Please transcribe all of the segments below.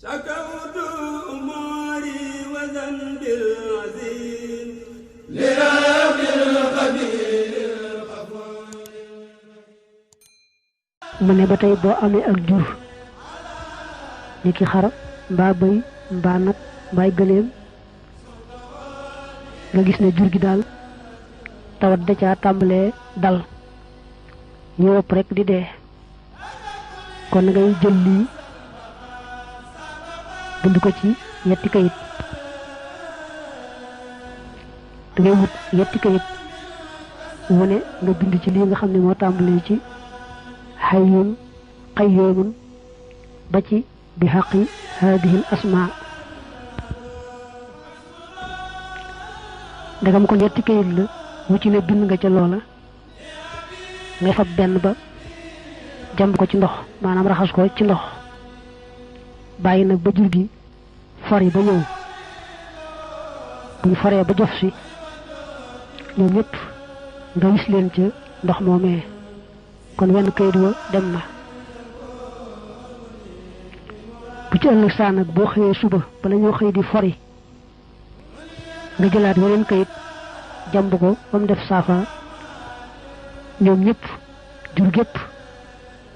شكوت أموري وذنب العظيم لرب القدير الغفور. mu ne ba tey boo amee ak jur ni ki xar mbaa bëy mbaa nag mbaay gëléem nga gis ne jur gi daal tawat da caa tàmbalee dal ñu wopp rek di dee kon ngay jël lii bind ko ci yetti kayit da ngay wut yetti kayit wone nga bind ci lii nga xam ne moo tàmbalee ci hayyun qayyumun ba ci bi haqqi hadhihi al asma ndegam ko yetti kayit la wu ci ne bind nga ca loola ngay fab benn ba jamb ko ci ndox maanaam raxas ko ci ndox bàyyi nag ba jur gi fari ba ñëw buñ faree ba jof si ñoom ñëpp nga wis leen ca ndox moomee kon wenn kayit wa dem na bu ci ëllëg saa nag boo xëyee suba bala ñoo xëy di fori nga jëlaat weneen kayit jamb ko ba mu def saafara ñoom ñëpp jur gépp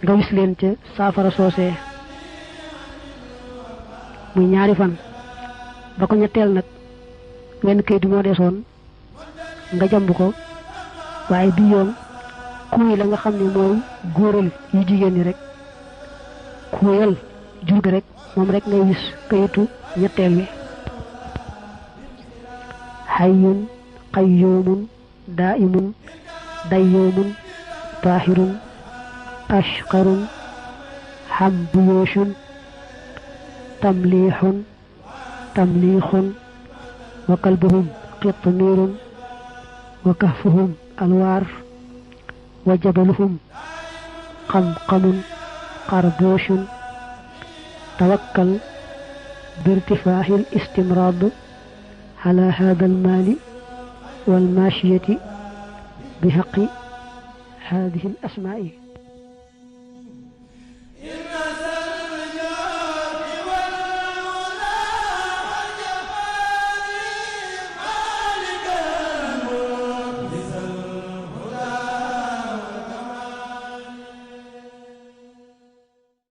nga wis leen ca saafara soosee muy ñaari fan ba ko ñetteel nag wenn kayit moo desoon nga jamb ko waaye bi yoon kuuy la nga xam ne mooy góoral yu jigéen ñi rek kuuyal jur gi rek moom rek ngay wis kayitu ñetteel wi hayyun qayyumun daa'imun dayyumun taahirun ashqarun habbuyushun tamliixun tamliixun wa kalbuhum qitmiirun wa kahfuhum alwaar wa jabaluhum qamqamun qarbuushun tawakkal birtifaahi al-istimraad ala haadha al-maali wal maashiyati bi haqqi haadhihi al-asmaa'i